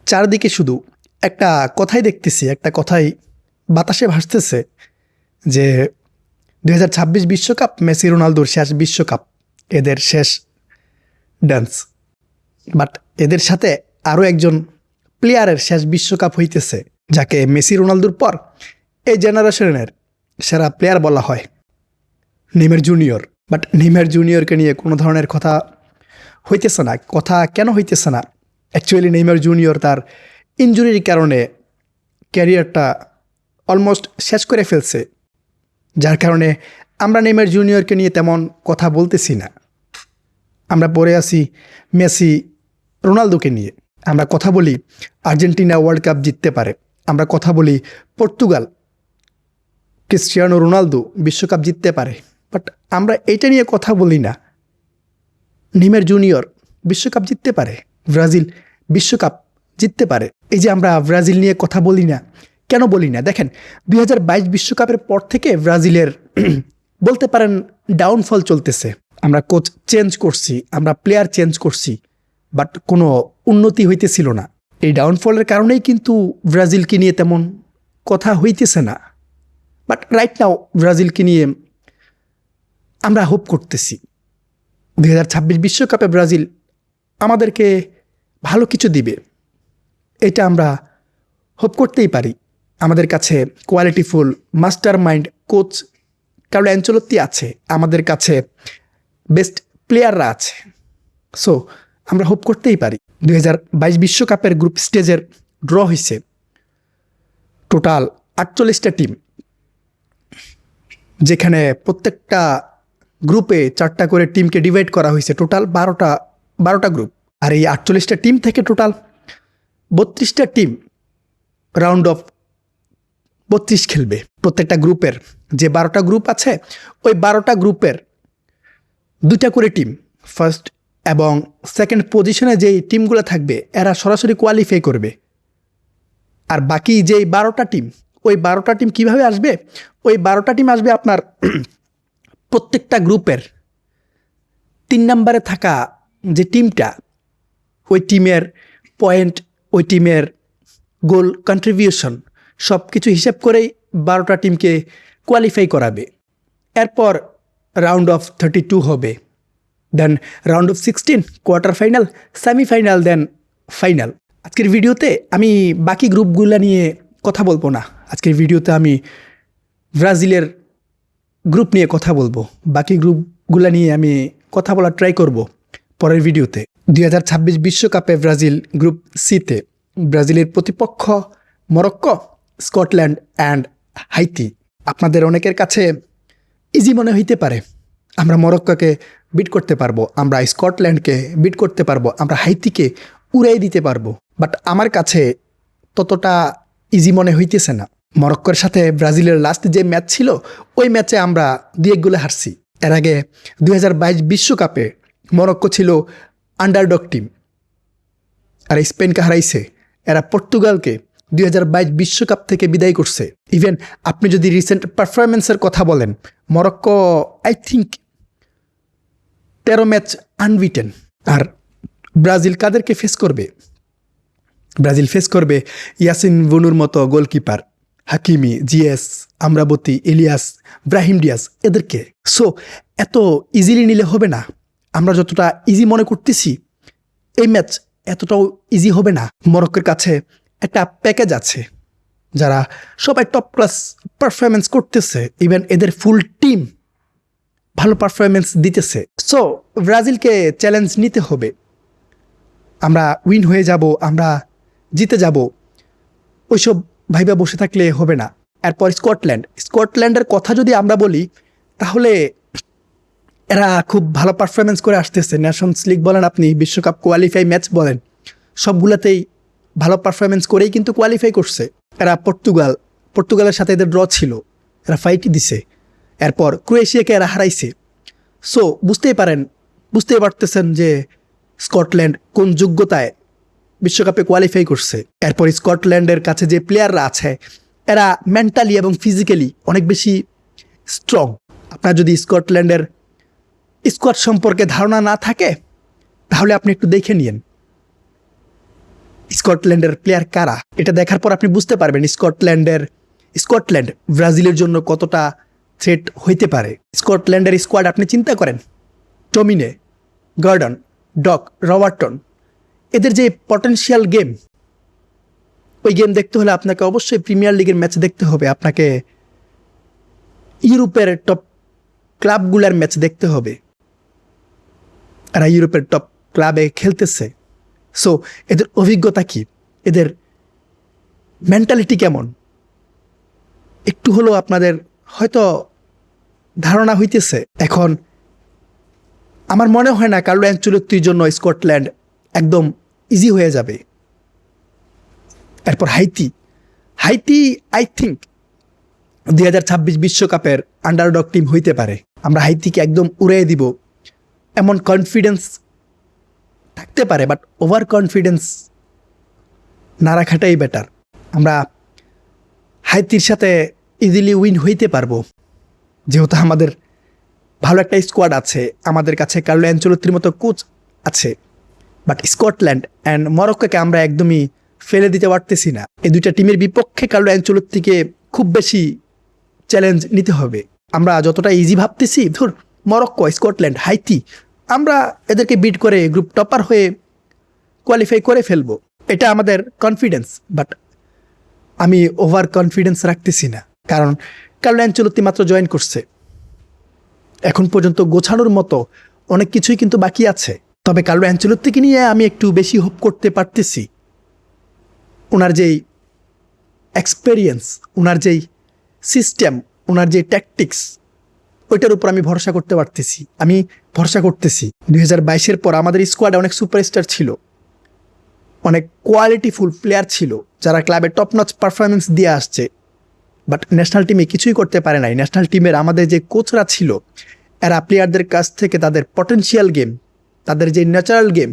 চারদিকে শুধু একটা কথাই দেখতেছি, একটা কথাই বাতাসে ভাসতেছে যে 2026 বিশ্বকাপ মেসি রোনালদোর শেষ বিশ্বকাপ, এদের শেষ ডান্স। বাট এদের সাথে আরও একজন প্লেয়ারের শেষ বিশ্বকাপ হইতেছে, যাকে মেসি রোনালদোর পর এই জেনারেশনের সেরা প্লেয়ার বলা হয়, নেইমার জুনিয়র। বাট নেইমার জুনিয়রকে নিয়ে কোনো ধরনের কথা হইতেছে না। কথা কেন হইতেছে না? অ্যাকচুয়ালি নেইমার জুনিয়র তার ইনজুরির কারণে ক্যারিয়ারটা অলমোস্ট শেষ করে ফেলছে, যার কারণে আমরা নেইমার জুনিয়রকে নিয়ে তেমন কথা বলতেছি না। আমরা পড়ে আছি মেসি রোনালদোকে নিয়ে। আমরা কথা বলি আর্জেন্টিনা ওয়ার্ল্ড কাপ জিততে পারে, আমরা কথা বলি পর্তুগাল ক্রিস্টিয়ানো রোনালদো বিশ্বকাপ জিততে পারে, বাট আমরা এইটা নিয়ে কথা বলি না। নেইমার জুনিয়র বিশ্বকাপ জিততে পারে, ব্রাজিল বিশ্বকাপ জিততে পারে। এই যে আমরা ব্রাজিল নিয়ে কথা বলি না, কেন বলি না? দেখেন 2022 বিশ্বকাপের পর থেকে ব্রাজিলের বলতে পারেন ডাউনফল চলতেছে। আমরা কোচ চেঞ্জ করছি, আমরা প্লেয়ার চেঞ্জ করছি, বাট কোনো উন্নতি হইতেছিল না। এই ডাউনফলের কারণেই কিন্তু ব্রাজিলকে নিয়ে তেমন কথা হইতেছে না। বাট রাইট নাও ব্রাজিলকে নিয়ে আমরা হোপ করতেছি 2026 বিশ্বকাপে ব্রাজিল আমাদেরকে ভালো কিছু দিবে, এটা আমরা হোপ করতেই পারি। আমাদের কাছে qualityful master mind coach Carlo Ancelotti আছে, আমাদের কাছে বেস্ট প্লেয়াররা আছে। সো আমরা হোপ করতেই পারি। 2022 বিশ্বকাপের গ্রুপ স্টেজের ড্র হয়েছে টোটাল 48টা টিম, যেখানে প্রত্যেকটা গ্রুপে 4টা করে টিমকে ডিভাইড করা হয়েছে, টোটাল 12টা গ্রুপ। আর এই 48টা টিম থেকে টোটাল 32টা টিম রাউন্ড অফ 32 খেলবে। প্রত্যেকটা গ্রুপের যে 12টা গ্রুপ আছে, ওই 12টা গ্রুপের 2টা করে টিম ফার্স্ট এবং সেকেন্ড পজিশনে যেই টিমগুলো থাকবে এরা সরাসরি কোয়ালিফাই করবে। আর বাকি যেই 12টা টিম, ওই 12টা টিম কীভাবে আসবে? ওই 12টা টিম আসবে আপনার প্রত্যেকটা গ্রুপের 3 নম্বরে থাকা যে টিমটা, ওই টিমের পয়েন্ট, ওই টিমের গোল কন্ট্রিবিউশন সব কিছু হিসেব করেই 12টা টিমকে কোয়ালিফাই করাবে। এরপর রাউন্ড অফ 32 হবে, then round of 16, quarter final, semifinal, then final. আজকের ভিডিওতে আমি বাকি গ্রুপগুলো নিয়ে কথা বলবো না। আজকের ভিডিওতে আমি ব্রাজিলের গ্রুপ নিয়ে কথা বলবো, বাকি গ্রুপগুলো নিয়ে আমি কথা বলার ট্রাই করব পরের ভিডিওতে। 2026 বিশ্বকাপে ব্রাজিল গ্রুপ সিতে ব্রাজিলের প্রতিপক্ষ মরক্কো, স্কটল্যান্ড অ্যান্ড হাইতি। আপনাদের অনেকের কাছে ইজি মনে হইতে পারে, আমরা মরক্কোকে বিট করতে পারবো, আমরা স্কটল্যান্ডকে বিট করতে পারবো, আমরা হাইতিকে উড়াই দিতে পারবো। বাট আমার কাছে ততটা ইজি মনে হইতেছে না। মরক্কোর সাথে ব্রাজিলের লাস্ট যে ম্যাচ ছিল, ওই ম্যাচে আমরা 2-1 গোলে হারছি। এর আগে 2022 বিশ্বকাপে মরক্কো ছিল আন্ডারডগ টিম, আর স্পেনকে হারাইছে। এরা পর্তুগালকে 2022 বিশ্বকাপ থেকে বিদায় করছে। ইভেন আপনি যদি রিসেন্ট পারফরমেন্সের কথা বলেন, Morocco I think 13 match unbeaten. আর ব্রাজিল কাদেরকে ফেস করবে? ব্রাজিল ফেস করবে ইয়াসিন বনুর মতো গোলকিপার, হাকিমি, জিএস, আমরাবতী, ইলিয়াস, ব্রাহিম ডিয়াস, এদেরকে। সো এত ইজিলি নিলে হবে না। আমরা যতটা ইজি মনে করতেছি এই ম্যাচ এতটাও ইজি হবে না। মরক্কোর কাছে একটা প্যাকেজ আছে, যারা সবাই টপ ক্লাস পারফরমেন্স করতেছে, ইভেন এদের ফুল টিম ভালো পারফরমেন্স দিতেছে। সো ব্রাজিলকে চ্যালেঞ্জ নিতে হবে। আমরা উইন হয়ে যাব, আমরা জিতে যাব, ওইসব ভাইবা বসে থাকলে হবে না। এরপর স্কটল্যান্ডের কথা যদি আমরা বলি, তাহলে এরা খুব ভালো পারফরমেন্স করে আসতেছে। নেশনস লিগ বলেন, আপনি বিশ্বকাপ কোয়ালিফাই ম্যাচ বলেন, সবগুলোতেই ভালো পারফরমেন্স করেই কিন্তু কোয়ালিফাই করছে। এরা পর্তুগালের সাথে এদের ড্র ছিল, এরা ফাইটই দিছে। এরপর ক্রোয়েশিয়াকে এরা হারাইছে। সো বুঝতেই পারতেছেন যে স্কটল্যান্ড কোন যোগ্যতায় বিশ্বকাপে কোয়ালিফাই করছে। এরপর স্কটল্যান্ডের কাছে যে প্লেয়াররা আছে, এরা মেন্টালি এবং ফিজিক্যালি অনেক বেশি স্ট্রং। আপনার যদি স্কটল্যান্ডের স্কোয়াড সম্পর্কে ধারণা না থাকে, তাহলে আপনি একটু দেখে নিন। স্কটল্যান্ডের প্লেয়ার কারা, এটা দেখার পর আপনি বুঝতে পারবেন স্কটল্যান্ড ব্রাজিলের জন্য কতটা থ্রেট হইতে পারে। স্কটল্যান্ডের স্কোয়াড আপনি চিন্তা করেন, টমিনে, গর্ডন, ডক, রবার্টন, এদের যে পটেনশিয়াল গেম, ওই গেম দেখতে হলে আপনাকে অবশ্যই প্রিমিয়ার লিগের ম্যাচ দেখতে হবে, আপনাকে ইউরোপের টপ ক্লাবগুলার ম্যাচ দেখতে হবে। এরা ইউরোপের টপ ক্লাবে খেলতেছে। সো এদের অভিজ্ঞতা কি, এদের মেন্টালিটি কেমন, একটু হলেও আপনাদের হয়তো ধারণা হইতেছে। এখন আমার মনে হয় না কার্লো অ্যানচেলত্তির জন্য স্কটল্যান্ড একদম ইজি হয়ে যাবে। এরপর হাইতি আই থিঙ্ক 2026 বিশ্বকাপের আন্ডারডগ টিম হইতে পারে। আমরা হাইতিকে একদম উড়িয়ে দিব এমন কনফিডেন্স থাকতে পারে, বাট ওভার কনফিডেন্স না রাখাটাই বেটার। আমরা হাইতির সাথে ইজিলি উইন হইতে পারবো, যেহেতু আমাদের ভালো একটা স্কোয়াড আছে, আমাদের কাছে কার্লো অ্যানচেলত্তির মতো কোচ আছে। বাট স্কটল্যান্ড অ্যান্ড মরক্কোকে আমরা একদমই ফেলে দিতে পারতেছি না। এই দুইটা টিমের বিপক্ষে কার্লো অ্যানচেলত্তিকে খুব বেশি চ্যালেঞ্জ নিতে হবে। আমরা যতটা ইজি ভাবতেছি, ধর মরক্কো, স্কটল্যান্ড, হাইতি, আমরা এদেরকে বিট করে গ্রুপ টপার হয়ে কোয়ালিফাই করে ফেলবো, এটা আমাদের কনফিডেন্স। বাট আমি ওভার কনফিডেন্স রাখতেছি না, কারণ কার্লো অ্যানচেলত্তি মাত্র জয়েন করছে, এখন পর্যন্ত গোছানোর মতো অনেক কিছুই কিন্তু বাকি আছে। তবে কার্লো অ্যানচেলত্তিকে নিয়ে আমি একটু বেশি হোপ করতে পারতেছি। ওনার যেই এক্সপেরিয়েন্স, ওনার যেই সিস্টেম, ওনার যে ট্যাকটিক্স, ওইটার উপর আমি ভরসা করতে পারতেছি, আমি ভরসা করতেছি। 2022-এর পর আমাদের স্কোয়াডে অনেক সুপারস্টার ছিল, অনেক কোয়ালিটিফুল প্লেয়ার ছিল যারা ক্লাবে টপ নচ পারফরমেন্স দিয়ে আসছে, বাট ন্যাশনাল টিমে কিছুই করতে পারে নাই। ন্যাশনাল টিমের আমাদের যে কোচরা ছিল, এরা প্লেয়ারদের কাছ থেকে তাদের পটেনশিয়াল গেম, তাদের যে ন্যাচারাল গেম,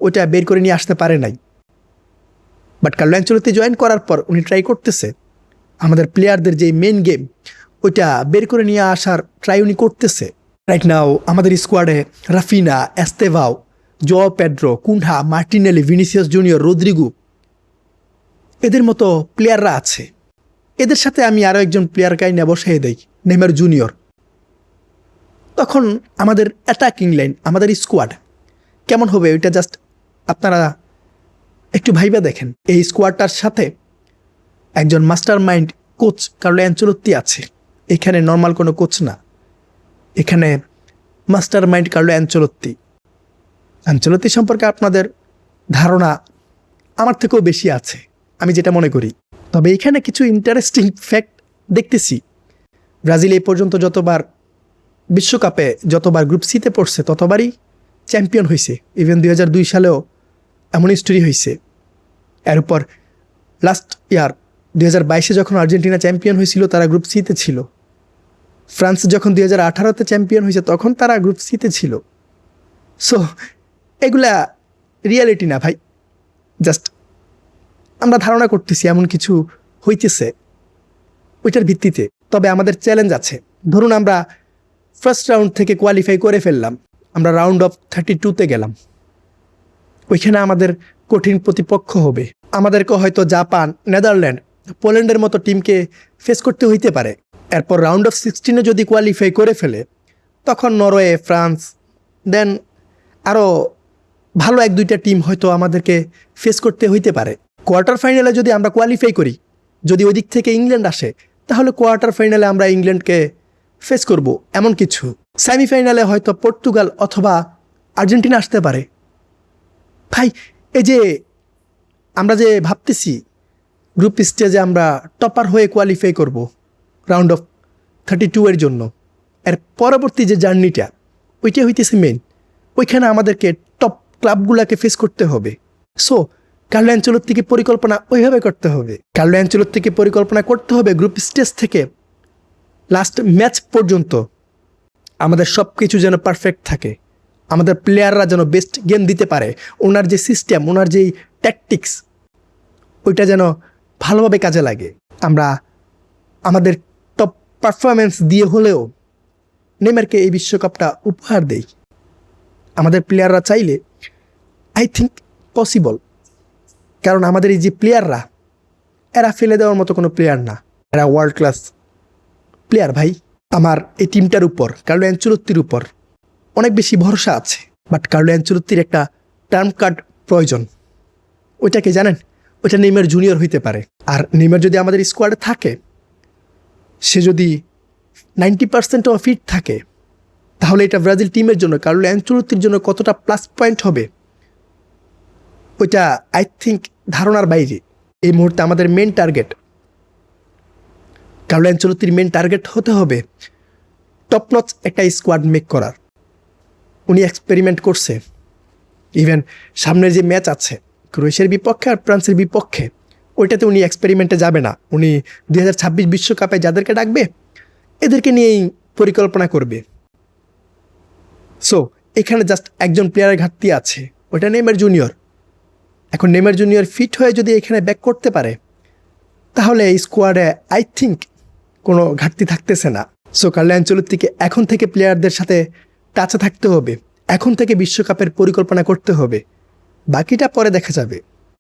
ওইটা বের করে নিয়ে আসতে পারে নাই। বাট কার্লো অ্যানচেলত্তি জয়েন করার পর উনি ট্রাই করতেছে আমাদের প্লেয়ারদের যে মেন গেম, ওইটা বের করে নিয়ে আসার ট্রাই উনি করতেছে। রাইট নাও আমাদের স্কোয়াডে Raphinha, Estevao, Joao Pedro, Cunha, Martinelli, Vinicius Junior, Rodrygo, এদের মতো প্লেয়াররা আছে। এদের সাথে আমি আরও একজন প্লেয়ারকে নিয়ে বসিয়ে দেই, নেইমার জুনিয়র। তখন আমাদের অ্যাটাকিং লাইন, আমাদের স্কোয়াড কেমন হবে, ওইটা জাস্ট আপনারা একটু ভাইবা দেখেন। এই স্কোয়াডটার সাথে একজন master mind coach Carlo Ancelotti আছে। এখানে নর্মাল কোনো কোচ না, এখানে master mind Carlo Ancelotti. Ancelotti সম্পর্কে আপনাদের ধারণা আমার থেকেও বেশি আছে, আমি যেটা মনে করি। তবে এখানে কিছু ইন্টারেস্টিং ফ্যাক্ট দেখতেছি। ব্রাজিল এই পর্যন্ত যতবার বিশ্বকাপে গ্রুপ সিতে পড়ছে, ততবারই চ্যাম্পিয়ন হয়েছে। ইভেন 2002 সালেও এমন হিস্টোরি হয়েছে। এর উপর লাস্ট ইয়ার 2022-এ যখন আর্জেন্টিনা চ্যাম্পিয়ন হয়েছিল, তারা গ্রুপ সিতে ছিল। ফ্রান্স যখন 2018-তে চ্যাম্পিয়ন হয়েছে, তখন তারা গ্রুপ সিতে ছিল। সো এগুলা রিয়ালিটি না ভাই, জাস্ট আমরা ধারণা করতেছি এমন কিছু হইতেছে ওইটার ভিত্তিতে। তবে আমাদের চ্যালেঞ্জ আছে। ধরুন আমরা ফার্স্ট রাউন্ড থেকে কোয়ালিফাই করে ফেললাম, আমরা রাউন্ড অফ 32-তে গেলাম, ওইখানে আমাদের কঠিন প্রতিপক্ষ হবে। আমাদেরকে হয়তো জাপান, নেদারল্যান্ড, পোল্যান্ডের মতো টিমকে ফেস করতে হইতে পারে। এরপর রাউন্ড অফ 16-এ যদি কোয়ালিফাই করে ফেলে, তখন নরওয়ে, ফ্রান্স, দেন আরও ভালো 1-2টা টিম হয়তো আমাদেরকে ফেস করতে হইতে পারে। কোয়ার্টার ফাইনালে যদি আমরা কোয়ালিফাই করি, যদি ওই দিক থেকে ইংল্যান্ড আসে, তাহলে কোয়ার্টার ফাইনালে আমরা ইংল্যান্ডকে ফেস করব এমন কিছু। সেমিফাইনালে হয়তো পর্তুগাল অথবা আর্জেন্টিনা আসতে পারে। ভাই এই যে আমরা যে ভাবতেছি গ্রুপ স্টেজে আমরা টপার হয়ে কোয়ালিফাই করব রাউন্ড অফ 32-এর জন্য, এর পরবর্তী যে জার্নিটা, ওইটা হইতেছে মেন। ওইখানে আমাদেরকে টপ ক্লাবগুলোকে ফেস করতে হবে। সো কার্লো অ্যানচেলত্তিকে পরিকল্পনা ওইভাবে করতে হবে। কার্লো অ্যানচেলত্তিকে পরিকল্পনা করতে হবে গ্রুপ স্টেজ থেকে লাস্ট ম্যাচ পর্যন্ত আমাদের সব কিছু যেন পারফেক্ট থাকে, আমাদের প্লেয়াররা যেন বেস্ট গেম দিতে পারে, ওনার যে সিস্টেম, ওনার যেই ট্যাকটিক্স, ওইটা যেন ভালোভাবে কাজে লাগে। আমরা আমাদের টপ পারফরমেন্স দিয়ে হলেও নেইমারকে এই বিশ্বকাপটা উপহার দেই। আমাদের প্লেয়াররা চাইলে আই থিঙ্ক পসিবল কারণ আমাদের এই যে প্লেয়াররা, এরা ফেলে দেওয়ার মতো কোনো প্লেয়ার না, এরা ওয়ার্ল্ড ক্লাস প্লেয়ার ভাই। আমার এই টিমটার উপর, কার্লো অ্যানচেলত্তির উপর অনেক বেশি ভরসা আছে। বাট কার্লো অ্যানচেলত্তির একটা টার্ম কার্ড প্রয়োজন। ওইটাকে জানেন? ওইটা নেইমার জুনিয়র হইতে পারে। আর নেইমার যদি আমাদের স্কোয়াডে থাকে, সে যদি 90%ও ফিট থাকে, তাহলে এটা ব্রাজিল টিমের জন্য, কার্লো অ্যানচেলত্তির জন্য কতটা প্লাস পয়েন্ট হবে, ওইটা আই থিঙ্ক ধারণার বাইরে। এই মুহূর্তে আমাদের মেন টার্গেট, কার্লো অ্যানচেলত্তির মেন টার্গেট হতে হবে টপ নচ একটা স্কোয়াড মেক করার। উনি এক্সপেরিমেন্ট করছে। ইভেন সামনের যে ম্যাচ আছে ক্রোয়েশিয়ার বিপক্ষে আর ফ্রান্সের বিপক্ষে, ওইটাতে উনি এক্সপেরিমেন্টে যাবে না। উনি 2026 বিশ্বকাপে যাদেরকে ডাকবে এদেরকে নিয়েই পরিকল্পনা করবে। সো এখানে জাস্ট একজন প্লেয়ারের ঘাটতি আছে, ওইটা নেইমার জুনিয়র। এখন নেইমার জুনিয়র ফিট হয়ে যদি এখানে ব্যাক করতে পারে, তাহলে এই স্কোয়াডে আই থিঙ্ক কোনো ঘাটতি থাকতেছে না। সো কার্লো অ্যানচেলত্তিকে এখন থেকে প্লেয়ারদের সাথে টাচে থাকতে হবে, এখন থেকে বিশ্বকাপের পরিকল্পনা করতে হবে, বাকিটা পরে দেখা যাবে।